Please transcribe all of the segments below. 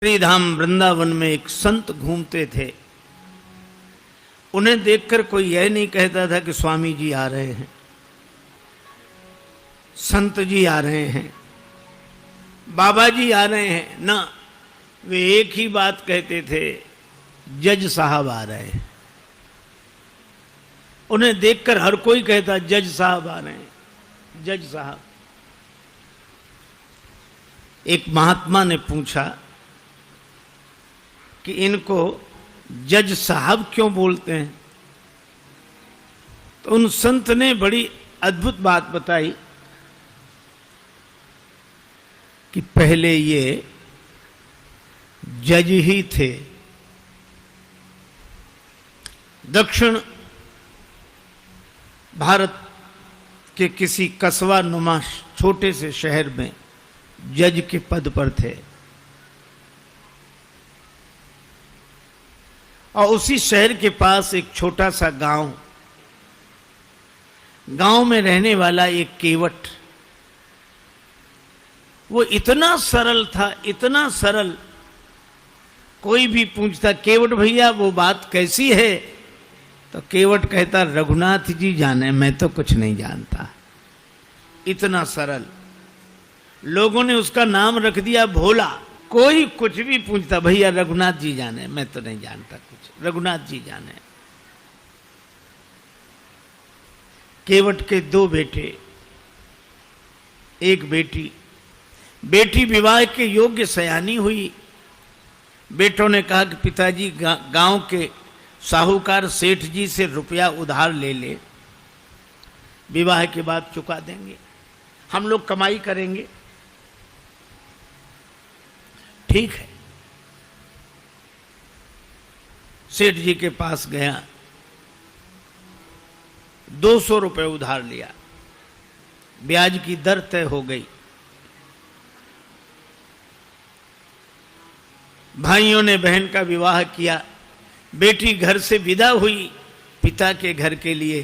श्रीधाम वृंदावन में एक संत घूमते थे। उन्हें देखकर कोई यह नहीं कहता था कि स्वामी जी आ रहे हैं, संत जी आ रहे हैं, बाबा जी आ रहे हैं। ना, वे एक ही बात कहते थे, जज साहब आ रहे हैं। उन्हें देखकर हर कोई कहता जज साहब आ रहे हैं, जज साहब। एक महात्मा ने पूछा कि इनको जज साहब क्यों बोलते हैं? तो उन संत ने बड़ी अद्भुत बात बताई कि पहले ये जज ही थे। दक्षिण भारत के किसी कस्बा नुमा छोटे से शहर में जज के पद पर थे और उसी शहर के पास एक छोटा सा गांव में रहने वाला एक केवट, वो इतना सरल था, इतना सरल। कोई भी पूछता केवट भैया वो बात कैसी है, तो केवट कहता रघुनाथ जी जाने, मैं तो कुछ नहीं जानता। इतना सरल। लोगों ने उसका नाम रख दिया भोला। कोई कुछ भी पूछता भैया रघुनाथ जी जाने, मैं तो नहीं जानता कुछ, रघुनाथ जी जाने। केवट के दो बेटे, एक बेटी। बेटी विवाह के योग्य सयानी हुई। बेटों ने कहा कि पिताजी गांव के साहूकार सेठ जी से रुपया उधार ले ले, विवाह के बाद चुका देंगे, हम लोग कमाई करेंगे। ठीक है। सेठ जी के पास गया, 200 रुपए उधार लिया, ब्याज की दर तय हो गई। भाइयों ने बहन का विवाह किया, बेटी घर से विदा हुई पिता के घर के लिए।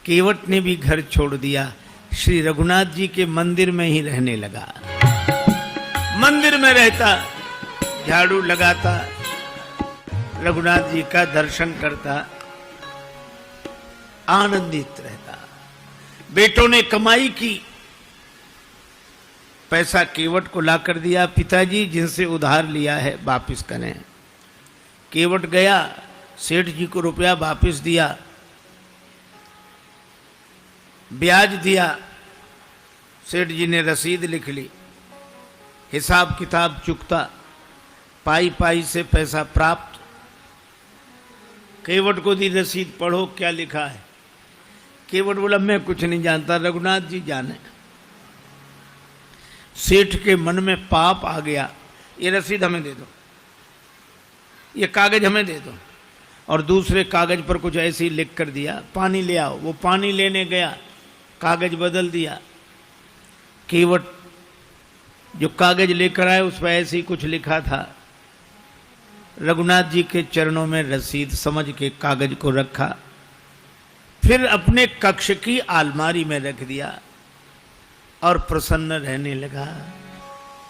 केवट ने भी घर छोड़ दिया, श्री रघुनाथ जी के मंदिर में ही रहने लगा। मंदिर में रहता, झाड़ू लगाता, रघुनाथ जी का दर्शन करता, आनंदित रहता। बेटों ने कमाई की, पैसा केवट को लाकर दिया, पिताजी जिनसे उधार लिया है वापस करें। केवट गया, सेठ जी को रुपया वापस दिया, ब्याज दिया। सेठ जी ने रसीद लिख ली, हिसाब किताब चुकता, पाई पाई से पैसा प्राप्त। केवट को दी रसीद, पढ़ो क्या लिखा है। केवट बोला मैं कुछ नहीं जानता, रघुनाथ जी जाने। सेठ के मन में पाप आ गया, ये रसीद हमें दे दो, ये कागज हमें दे दो। और दूसरे कागज पर कुछ ऐसे ही लिख कर दिया, पानी ले आओ। वो पानी लेने गया, कागज बदल दिया। केवट जो कागज लेकर आए उस पर ऐसे ही कुछ लिखा था। रघुनाथ जी के चरणों में रसीद समझ के कागज को रखा, फिर अपने कक्ष की अलमारी में रख दिया और प्रसन्न रहने लगा।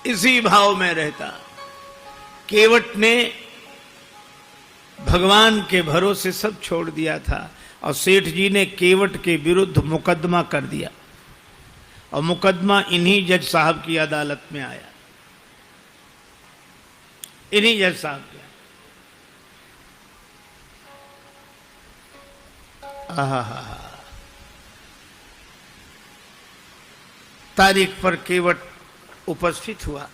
इसी भाव में रहता। केवट ने भगवान के भरोसे सब छोड़ दिया था और सेठ जी ने केवट के विरुद्ध मुकदमा कर दिया और मुकदमा इन्हीं जज साहब की अदालत में आया। इन्हीं जज साहब के। तारीख पर केवट उपस्थित हुआ।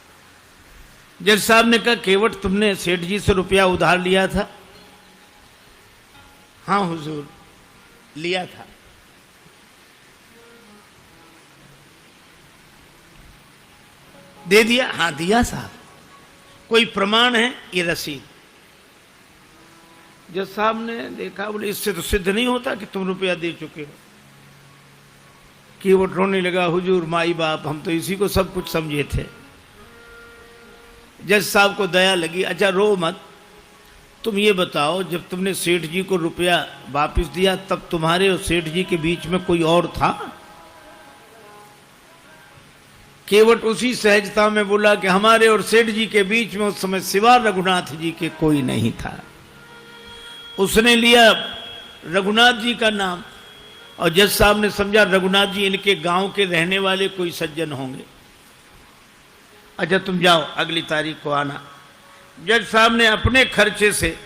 जज साहब ने कहा केवट तुमने सेठ जी से रुपया उधार लिया था? हाँ हुजूर, लिया था। दे दिया? हाँ दिया साहब। कोई प्रमाण है? ये रसीद। जज साहब ने देखा, बोले इससे तो सिद्ध नहीं होता कि तुम रुपया दे चुके हो। केवट रोने लगा, हुजूर माई बाप हम तो इसी को सब कुछ समझे थे। जज साहब को दया लगी, अच्छा रो मत, तुम ये बताओ जब तुमने सेठ जी को रुपया वापस दिया तब तुम्हारे और सेठ जी के बीच में कोई और था? केवट उसी सहजता में बोला कि हमारे और सेठ जी के बीच में उस समय सिवा रघुनाथ जी के कोई नहीं था। उसने लिया रघुनाथ जी का नाम, और जज साहब ने समझा रघुनाथ जी इनके गांव के रहने वाले कोई सज्जन होंगे। अच्छा तुम जाओ, अगली तारीख को आना। जज साहब ने अपने खर्चे से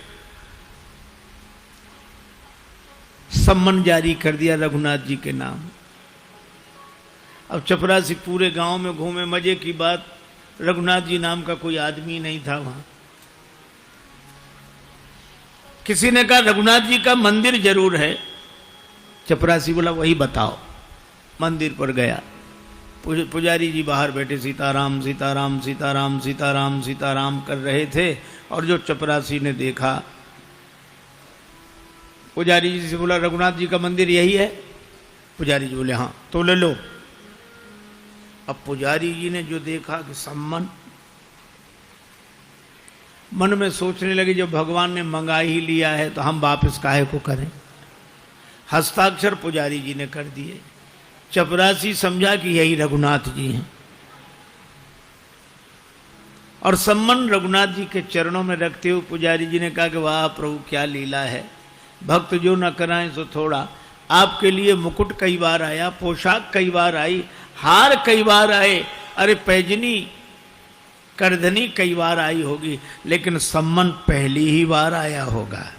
सम्मन जारी कर दिया रघुनाथ जी के नाम। अब चपरासी पूरे गांव में घूमे, मजे की बात, रघुनाथ जी नाम का कोई आदमी नहीं था वहां। किसी ने कहा रघुनाथ जी का मंदिर जरूर है। चपरासी बोला वही बताओ। मंदिर पर गया, पुजारी जी बाहर बैठे सीताराम सीताराम सीताराम सीताराम सीताराम कर रहे थे, और जो चपरासी ने देखा, पुजारी जी से बोला रघुनाथ जी का मंदिर यही है? पुजारी जी बोले हाँ। तो ले लो। अब पुजारी जी ने जो देखा कि सम्मन, मन में सोचने लगे जब भगवान ने मंगा ही लिया है तो हम वापस काहे को करें। हस्ताक्षर पुजारी जी ने कर दिए। चपरासी समझा कि यही रघुनाथ जी हैं, और सम्मन रघुनाथ जी के चरणों में रखते हुए पुजारी जी ने कहा कि वाह प्रभु क्या लीला है, भक्त जो न कराएं सो थोड़ा। आपके लिए मुकुट कई बार आया, पोशाक कई बार आई, हार कई बार आए, अरे पैजनी करधनी कई बार आई होगी, लेकिन सम्मन पहली ही बार आया होगा।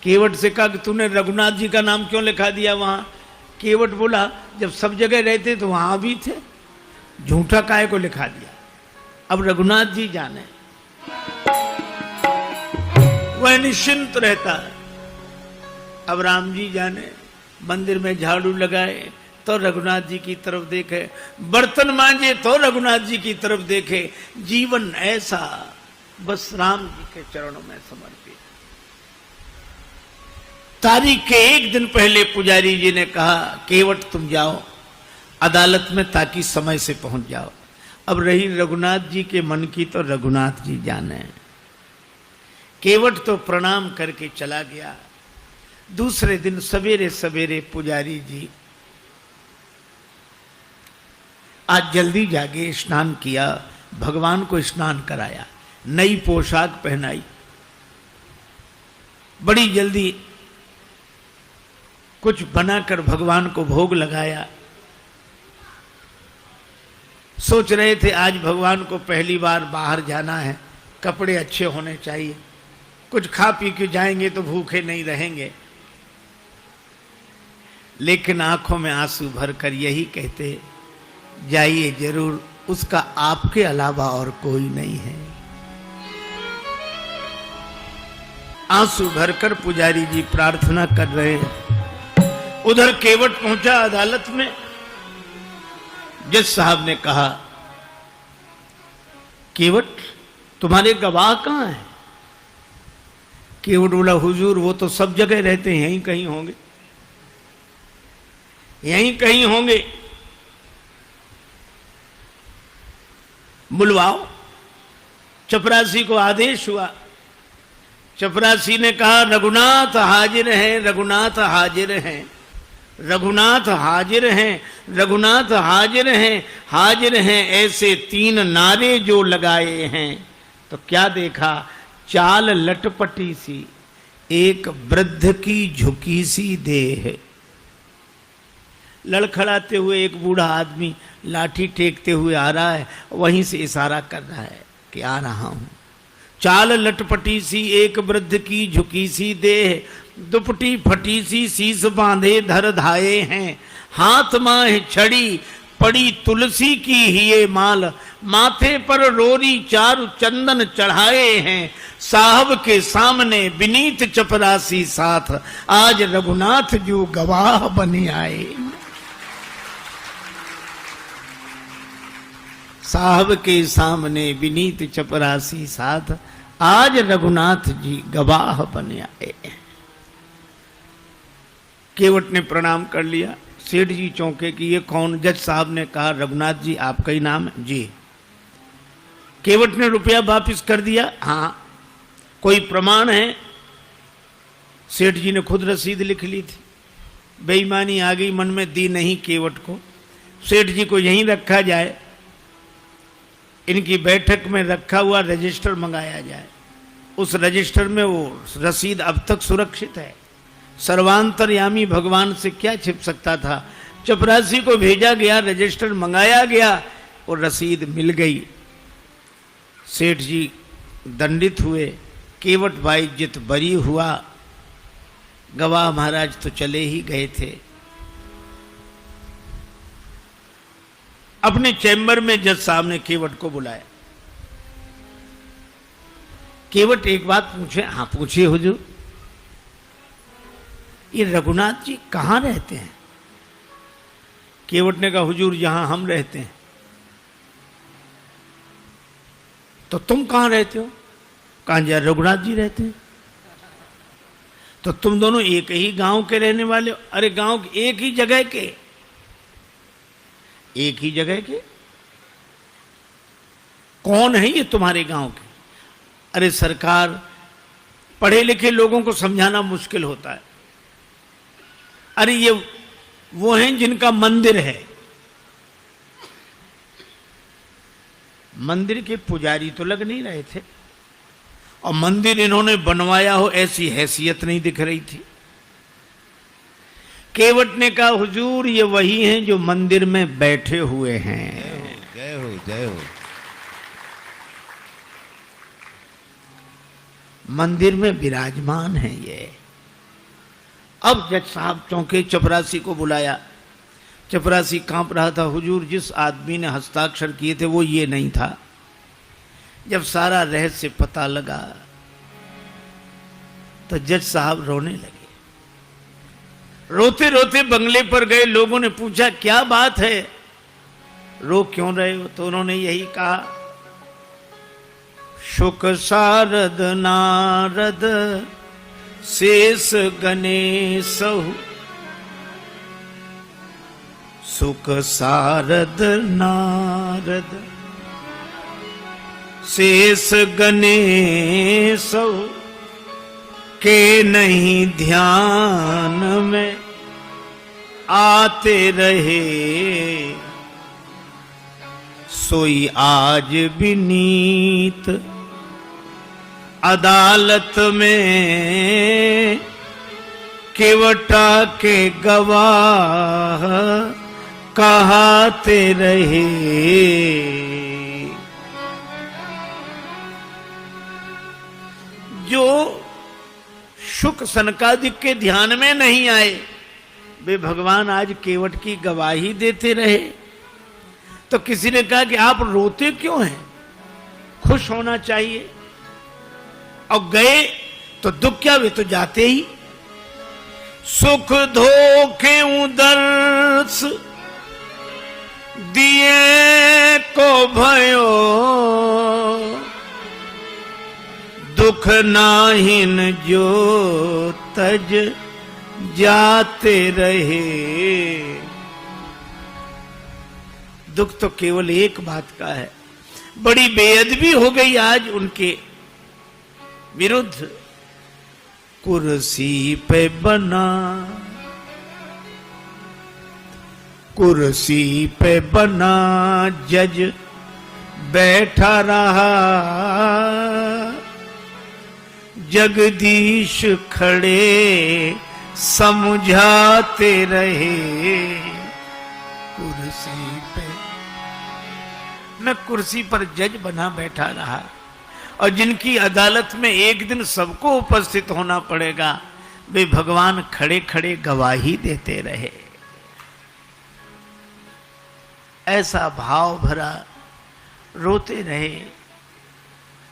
केवट से कहा कि तूने रघुनाथ जी का नाम क्यों लिखा दिया वहां? केवट बोला जब सब जगह रहते तो वहां भी थे, झूठा काहे को लिखा दिया। अब रघुनाथ जी जाने, वह निश्चिंत रहता है। अब राम जी जाने, मंदिर में झाड़ू लगाए तो रघुनाथ जी की तरफ देखे, बर्तन मांजे तो रघुनाथ जी की तरफ देखे। जीवन ऐसा बस राम जी के चरणों में समर्पित। तारीख के एक दिन पहले पुजारी जी ने कहा केवट तुम जाओ अदालत में ताकि समय से पहुंच जाओ। अब रही रघुनाथ जी के मन की तो रघुनाथ जी जाने। केवट तो प्रणाम करके चला गया। दूसरे दिन सवेरे सवेरे पुजारी जी आज जल्दी जागे, स्नान किया, भगवान को स्नान कराया, नई पोशाक पहनाई, बड़ी जल्दी कुछ बनाकर भगवान को भोग लगाया। सोच रहे थे आज भगवान को पहली बार बाहर जाना है, कपड़े अच्छे होने चाहिए, कुछ खा पी के जाएंगे तो भूखे नहीं रहेंगे। लेकिन आंखों में आंसू भरकर यही कहते जाइए जरूर, उसका आपके अलावा और कोई नहीं है। आंसू भरकर पुजारी जी प्रार्थना कर रहे हैं। उधर केवट पहुंचा अदालत में। जज साहब ने कहा केवट तुम्हारे गवाह कहां हैं? केवट बोला हुजूर वो तो सब जगह रहते हैं, यहीं कहीं होंगे, यहीं कहीं होंगे, बुलवाओ। चपरासी को आदेश हुआ। चपरासी ने कहा रघुनाथ हाजिर हैं, रघुनाथ हाजिर हैं, रघुनाथ हाजिर हैं, रघुनाथ हाजिर हैं, हाजिर हैं। ऐसे 3 नारे जो लगाए हैं तो क्या देखा? चाल लटपटी सी, एक वृद्ध की झुकी सी देह। लड़खड़ाते हुए एक बूढ़ा आदमी लाठी टेकते हुए आ रहा है, वहीं से इशारा कर रहा है कि आ रहा हूं। चाल लटपटी सी, एक वृद्ध की झुकी सी देह, दुपटी फटी सी, शीस बांधे धर धाये हैं, हाथ माह छड़ी पड़ी तुलसी की हिये माल, माथे पर रोरी चारु चंदन चढ़ाए हैं, साहब के सामने विनीत चपरासी साथ, आज रघुनाथ जो गवाह बने आए। साहब के सामने विनीत चपरासी साथ, आज रघुनाथ जी गवाह बने आए। केवट ने प्रणाम कर लिया। सेठ जी चौंके कि ये कौन? जज साहब ने कहा रघुनाथ जी आपका ही नाम है? जी। केवट ने रुपया वापस कर दिया। हाँ। कोई प्रमाण है? सेठ जी ने खुद रसीद लिख ली थी। बेईमानी आ गई मन में, दी नहीं केवट को। सेठ जी को यहीं रखा जाए, इनकी बैठक में रखा हुआ रजिस्टर मंगाया जाए। उस रजिस्टर में वो रसीद अब तक सुरक्षित है। सर्वांतर्यामी भगवान से क्या छिप सकता था। चपरासी को भेजा गया, रजिस्टर मंगाया गया और रसीद मिल गई। सेठ जी दंडित हुए, केवट भाई जित बरी हुआ। गवाह महाराज तो चले ही गए थे। अपने चैम्बर में जज साहब ने केवट को बुलाया। केवट एक बात पूछे। हाँ पूछिए हुजूर। ये रघुनाथ जी कहाँ रहते हैं? केवट ने कहा हुजूर यहां हम रहते हैं। तो तुम कहां रहते हो? कहां जा रघुनाथ जी रहते हैं। तो तुम दोनों एक ही गांव के रहने वाले हो? अरे गांव एक ही जगह के। एक ही जगह के? कौन है ये तुम्हारे गांव के? अरे सरकार, पढ़े लिखे लोगों को समझाना मुश्किल होता है। अरे ये वो हैं जिनका मंदिर है। मंदिर के पुजारी तो लग नहीं रहे थे, और मंदिर इन्होंने बनवाया हो ऐसी हैसियत नहीं दिख रही थी। केवट ने कहा हुजूर ये वही हैं जो मंदिर में बैठे हुए हैं। जय हो जय हो। मंदिर में विराजमान है ये। अब जज साहब चौंके, चपरासी को बुलाया। चपरासी कांप रहा था। हुजूर जिस आदमी ने हस्ताक्षर किए थे वो ये नहीं था। जब सारा रहस्य पता लगा तो जज साहब रोने लगे। रोते रोते बंगले पर गए। लोगों ने पूछा क्या बात है, रो क्यों रहे हो? तो उन्होंने यही कहा, शुक सारद नारद शेष गणेशहु, सुख सारद नारद शेष गणेशहु, के नहीं ध्यान में आते रहे, सोई आज विनीत अदालत में, केवटा के गवाह कहाते रहे। जो शुक सनकादिक के ध्यान में नहीं आए वे भगवान आज केवट की गवाही देते रहे। तो किसी ने कहा कि आप रोते क्यों हैं, खुश होना चाहिए। और गए तो दुख क्या, वे तो जाते ही। सुख धोखे उदर्श दिए को भयो, दुख नाहिन जो तज जाते रहे। दुख तो केवल एक बात का है, बड़ी बेअदबी हो गई आज उनके विरुद्ध। कुर्सी पे बना, कुर्सी पे बना जज बैठा रहा, जगदीश खड़े समझाते रहे। कुर्सी पे, मैं कुर्सी पर जज बना बैठा रहा, और जिनकी अदालत में एक दिन सबको उपस्थित होना पड़ेगा वे भगवान खड़े खड़े गवाही देते रहे। ऐसा भाव भरा रोते रहे।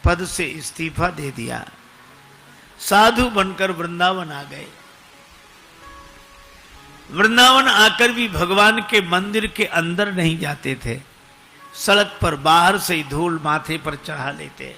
पद से इस्तीफा दे दिया, साधु बनकर वृंदावन आ गए। वृंदावन आकर भी भगवान के मंदिर के अंदर नहीं जाते थे, सड़क पर बाहर से ही धूल माथे पर चढ़ा लेते।